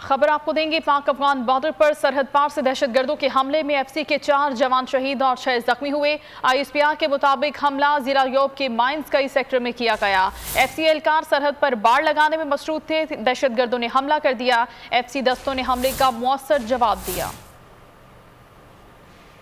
खबर आपको देंगे। पाक अफगान बॉर्डर पर सरहद पार से दहशतगर्दों के हमले में एफसी के 4 जवान शहीद और 6 जख्मी हुए। ISPR के मुताबिक हमला जिला योब के माइंस कई सेक्टर में किया गया। एफसी एहलकार सरहद पर बाड़ लगाने में मसरूफ थे। दहशतगर्दों ने हमला कर दिया। एफसी दस्तों ने हमले का मुअस्सर जवाब दिया।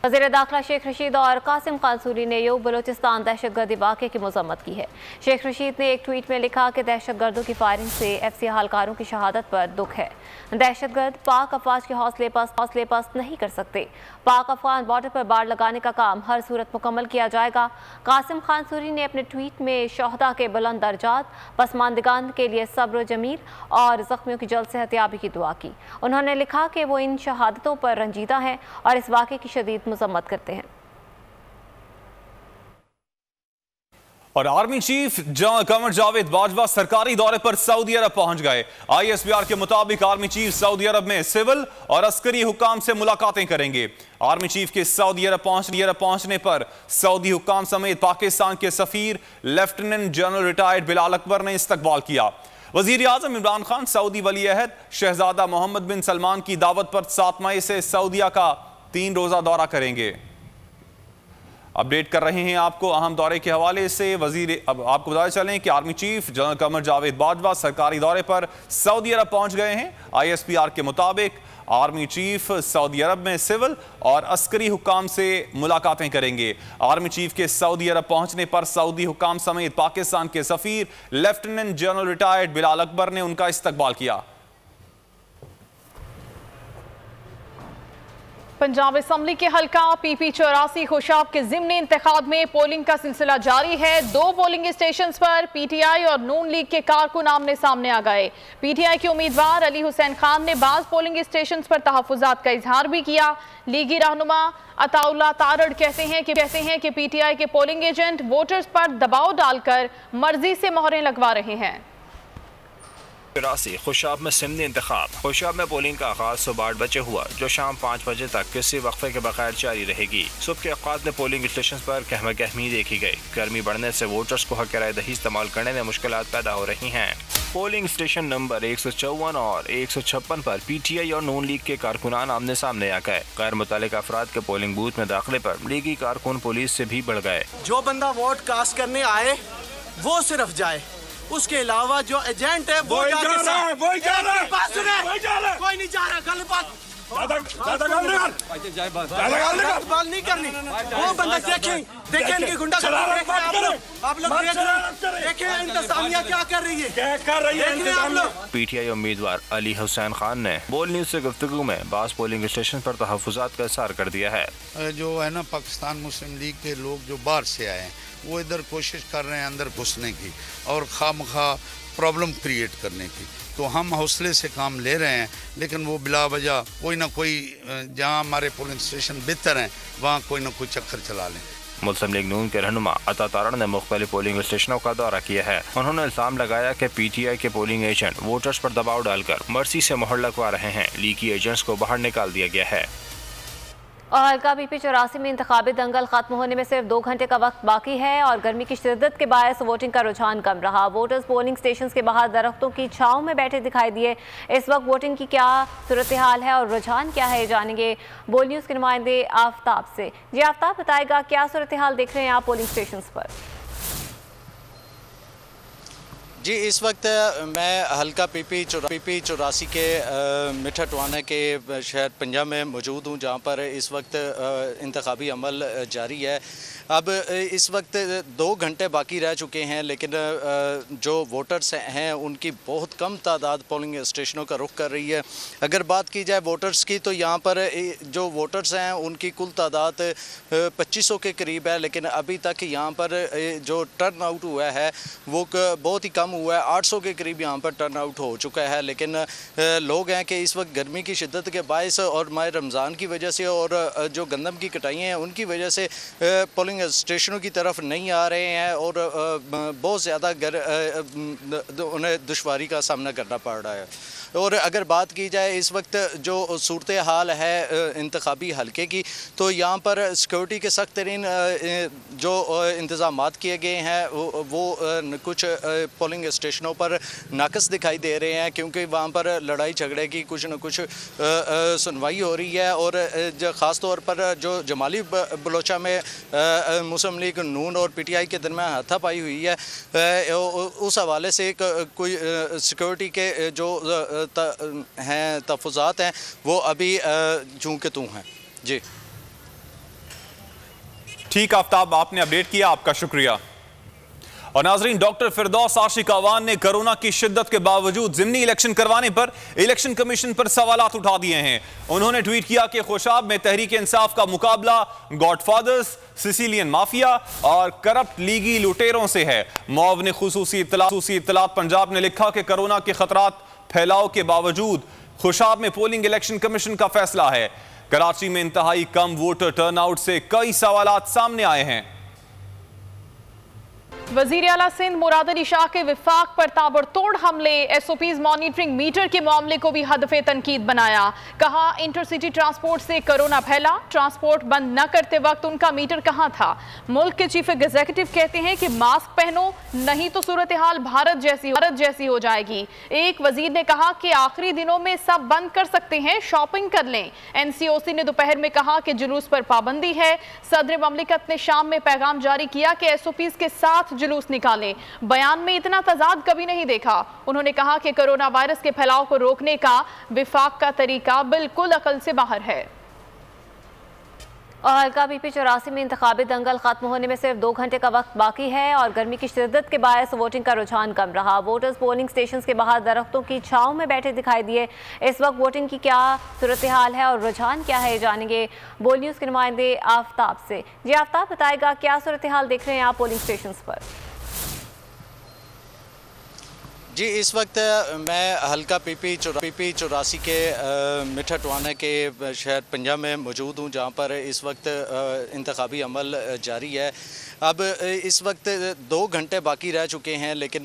वज़ीर दाखिला शेख रशीद और कासिम कांसूरी ने योग बलोचिस्तान दहशतगर्दी वाक़े की मज़म्मत की है। शेख रशीद ने एक ट्वीट में लिखा कि दहशतगर्दों की फायरिंग से एफसी एहलकारों की शहादत पर दुख है। दहशतगर्द पाक अफवाज के हौसले पस्त नहीं कर सकते। पाक अफगान बॉर्डर पर बाड़ लगाने का काम हर सूरत मुकम्मल किया जाएगा। कासिम कांसूरी ने अपने ट्वीट में शहदा के बुलंद दर्जात, पसमानदगान के लिए सब्र जमील और जख्मियों की जल्द सेहतयाबी की दुआ की। उन्होंने लिखा कि वो इन शहादतों पर रंजीदा हैं और इस वाक़े की शदीद मजम्मत करते हैं। और army chief general Qamar Javed Bajwa सरकारी दौरे पर सऊदी अरब पहुंच गए। ISPR के मुताबिक आर्मी चीफ सऊदी अरब में सिविल और अस्करी हुक्काम से मुलाकातें करेंगे। आर्मी चीफ के सऊदी अरब पहुंचने पर सऊदी हुक्काम समेत पाकिस्तान के सफीर lieutenant general retired Bilal Akbar ने इस्तकबाल किया। वजीर आजम इमरान खान सऊदी वली अहद शहजादा मोहम्मद बिन सलमान की दावत पर 7 मई से सऊदीया का 3 रोजा दौरा करेंगे। अपडेट कर रहे हैं आपको अहम दौरे के हवाले से। अब आपको बताते चलें कि army chief general Qamar Javed Bajwa सरकारी दौरे पर सऊदी अरब पहुंच गए हैं। ISPR के मुताबिक आर्मी चीफ सऊदी अरब में सिविल और अस्करी हुक्काम से मुलाकातें करेंगे। आर्मी चीफ के सऊदी अरब पहुंचने पर सऊदी हुक्काम समेत पाकिस्तान के सफीर lieutenant general retired Bilal Akbar ने उनका इस्तकबाल किया। पंजाब असम्बली के हल्का PP 84 खुशाब के ज़िमनी इंतखाब में पोलिंग का सिलसिला जारी है। 2 पोलिंग स्टेशन पर PTI और नून लीग के कारकुन आमने सामने आ गए। PTI के उम्मीदवार अली हुसैन खान ने बाज़ पोलिंग स्टेशन पर तहफ़्फ़ुज़ात का इजहार भी किया। लीगी रहनुमा अताउल्लाह तारड़ कहते हैं कि PTI के पोलिंग एजेंट वोटर्स पर दबाव डालकर मर्जी से मोहरें लगवा रहे हैं। खुशाब में सिमनी इंतखाब। खुशाब में पोलिंग का आगाज सुबह 8 बजे हुआ, जो शाम 5 बजे तक किसी वक्फे के बगैर जारी रहेगी। सुबह के औकात में पोलिंग स्टेशन पर कहमा कहमी देखी गई। गर्मी बढ़ने से वोटर्स को हक राय दही इस्तेमाल करने में मुश्किलात पैदा हो रही हैं। पोलिंग स्टेशन नंबर 154 और 156 पर PTI और नून लीग के कारकुनान आमने सामने आ गए। गैर मुतालिक अफराद के पोलिंग बूथ में दाखिले पर लीगी कारकुन पुलिस से भी बढ़ गए। जो बंदा वोट कास्ट करने आए वो सिर्फ जाए, उसके अलावा जो एजेंट है वो जा रहा है, कोई नहीं जा रहा। गलत बात नहीं करनी। वो बंदा देखें इनकी गुंडा आप लोग देखें इंतजामिया क्या कर रही है। PTI उम्मीदवार अली हुसैन खान ने बोल न्यूज से गुफ्तगू में बास पोलिंग स्टेशन पर तहफ़्फ़ुज़ात का इज़हार कर दिया है। जो है ना, पाकिस्तान मुस्लिम लीग के लोग जो बाहर से आए हैं वो इधर कोशिश कर रहे हैं अंदर घुसने की और खामखा प्रॉब्लम क्रिएट करने की। तो हम हौसले से काम ले रहे हैं, लेकिन वो बिला वजह कोई ना कोई जहां हमारे पोलिंग स्टेशन बेहतर हैं वहाँ कोई ना कोई चक्कर चला लें। मुस्लिम लीग नून के रहनुमा अता तारड़ ने मुख्तलिफ पोलिंग स्टेशनों का दौरा किया है। उन्होंने इल्ज़ाम लगाया कि PTI के पोलिंग एजेंट वोटर्स पर दबाव डालकर मर्जी से मोहर लगवा रहे हैं। लीगी एजेंट्स को बाहर निकाल दिया गया है। और हल्का PP 84 में इंतखाबी दंगल खत्म होने में सिर्फ 2 घंटे का वक्त बाकी है और गर्मी की शिद्दत के बायस वोटिंग का रुझान कम रहा। वोटर्स पोलिंग स्टेशन के बाहर दरख्तों की छांव में बैठे दिखाई दिए। इस वक्त वोटिंग की क्या सूरत हाल है और रुझान क्या है, जानेंगे बोल न्यूज़ के नुमाइंदे आफ्ताब से। जी आफ्ताब, बताएगा क्या सूरत हाल देख रहे हैं आप पोलिंग स्टेशन पर? जी, इस वक्त मैं हल्का PP 84 के मिठा टवाना के शहर पंजाब में मौजूद हूँ, जहाँ पर इस वक्त इंतखाबी अमल जारी है। अब इस वक्त 2 घंटे बाकी रह चुके हैं, लेकिन जो वोटर्स हैं उनकी बहुत कम तादाद पोलिंग स्टेशनों का रुख कर रही है। अगर बात की जाए वोटर्स की, तो यहाँ पर जो वोटर्स हैं उनकी कुल तादाद 2500 के करीब है, लेकिन अभी तक यहाँ पर जो टर्न आउट हुआ है वो बहुत ही कम हुआ है। 800 के करीब यहाँ पर टर्न आउट हो चुका है। लेकिन लोग हैं कि इस वक्त गर्मी की शिद्दत के बायस और माह रमज़ान की वजह से और जो गंदम की कटाइयाँ हैं उनकी वजह से पोलिंग स्टेशनों की तरफ नहीं आ रहे हैं और बहुत ज़्यादा उन्हें दुश्वारी का सामना करना पड़ रहा है। और अगर बात की जाए इस वक्त जो सूरत हाल है इंतखाबी हलके की, तो यहाँ पर सिक्योरिटी के सख्त तरीन जो इंतज़ामात किए गए हैं वो कुछ पोलिंग स्टेशनों पर नाकस दिखाई दे रहे हैं, क्योंकि वहाँ पर लड़ाई झगड़े की कुछ न कुछ सुनवाई हो रही है। और ख़ास तौर पर जो जमाली बलोचा में मुस्लिम लीग नून और PTI के दरमियान हाथापाई हुई है, उस हवाले से कोई सिक्योरिटी के जो हैं तहफ़्फ़ुज़ात हैं वो अभी जूं के तूं हैं। जी ठीक आफ्ताब, आपने अपडेट किया, आपका शुक्रिया। और नाजरीन, डॉक्टर फिरदौस आशिक अवान ने कोरोना की शिद्दत के बावजूद ज़िमनी इलेक्शन करवाने पर इलेक्शन कमीशन पर सवालात उठा दिए हैं। उन्होंने ट्वीट किया कि खुशाब में तहरीक इंसाफ का मुकाबला गॉडफादर्स, सिसिलियन माफिया और करप्ट लीगी लुटेरों से है। मुआविन खुसूसी इत्तलात पंजाब ने लिखा कि कोरोना के खतरात फैलाव के बावजूद खुशाब में पोलिंग इलेक्शन कमीशन का फैसला है। कराची में इंतहाई कम वोटर टर्नआउट से कई सवालात सामने आए हैं। वजीर आला सिंध मुराद अली शाह के विफाक पर ताबड़तोड़ हमले, SOPs मॉनिटरिंग मीटर के मामले को भी हदफे तनकीद बनाया। कहा इंटरसिटी ट्रांसपोर्ट से कोरोना फैला, ट्रांसपोर्ट बंद न करते वक्त उनका मीटर कहां था। मुल्क के चीफ एग्जीक्यूटिव कहते हैं कि मास्क पहनो, नहीं तो सूरत हाल भारत जैसी हो जाएगी। एक वजीर ने कहा कि आखिरी दिनों में सब बंद कर सकते हैं, शॉपिंग कर लें। NCOC ने दोपहर में कहा कि जुलूस पर पाबंदी है। सदर ममलिकत ने शाम में पैगाम जारी किया कि SOPs के साथ जुलूस निकालें। बयान में इतना तजाद कभी नहीं देखा। उन्होंने कहा कि कोरोना वायरस के फैलाव को रोकने का विफाक का तरीका बिल्कुल अकल से बाहर है। और हल्का PP 84 में इंतखाबी दंगल खत्म होने में सिर्फ 2 घंटे का वक्त बाकी है और गर्मी की शिद्दत के बायस वोटिंग का रुझान कम रहा। वोटर्स पोलिंग स्टेशन के बाहर दरख्तों की छांव में बैठे दिखाई दिए। इस वक्त वोटिंग की क्या सूरत हाल है और रुझान क्या है, जानेंगे बोल न्यूज़ के नुमाइंदे आफ्ताब से। जी आफ्ताब, बताएगा क्या सूरत हाल देख रहे हैं आप पोलिंग स्टेशन पर? जी, इस वक्त मैं हल्का PP 84 के मिठा टवाना के शहर पंजाब में मौजूद हूँ, जहाँ पर इस वक्त इंतखाबी अमल जारी है। अब इस वक्त 2 घंटे बाकी रह चुके हैं, लेकिन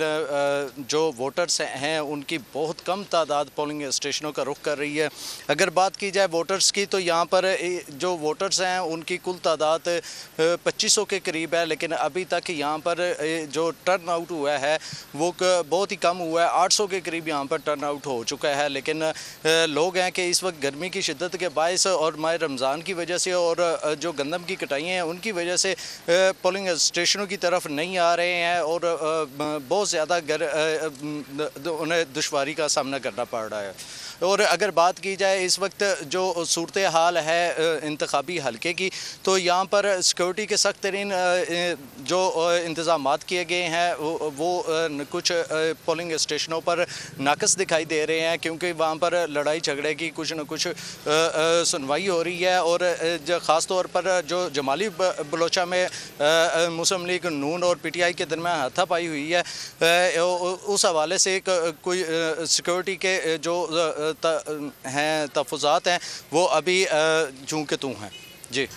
जो वोटर्स हैं उनकी बहुत कम तादाद पोलिंग स्टेशनों का रुख कर रही है। अगर बात की जाए वोटर्स की, तो यहाँ पर जो वोटर्स हैं उनकी कुल तादाद 2500 के करीब है, लेकिन अभी तक यहाँ पर जो टर्न आउट हुआ है वो बहुत ही कम हुआ है। 800 के करीब यहाँ पर टर्न आउट हो चुका है। लेकिन लोग हैं कि इस वक्त गर्मी की शिद्दत के बायस और माह रमज़ान की वजह से और जो गंदम की कटाइयाँ हैं उनकी वजह से पोलिंग स्टेशनों की तरफ नहीं आ रहे हैं और बहुत ज़्यादा उन्हें दुश्वारी का सामना करना पड़ रहा है। और अगर बात की जाए इस वक्त जो सूरत हाल है इंतखाबी हलके की, तो यहाँ पर सिक्योरिटी के सख्त तरीन जो इंतज़ामात किए गए हैं वो कुछ पोलिंग स्टेशनों पर नाकस दिखाई दे रहे हैं, क्योंकि वहाँ पर लड़ाई झगड़े की कुछ न कुछ सुनवाई हो रही है। और ख़ास तौर पर जो जमाली बलोचा में मुस्लिम लीग नून और PTI के दरमियान हाथापाई हुई है, उस हवाले से कोई सिक्योरिटी के जो हैं तहफ़्फ़ुज़ात हैं वो अभी जूं के तूं हैं। जी।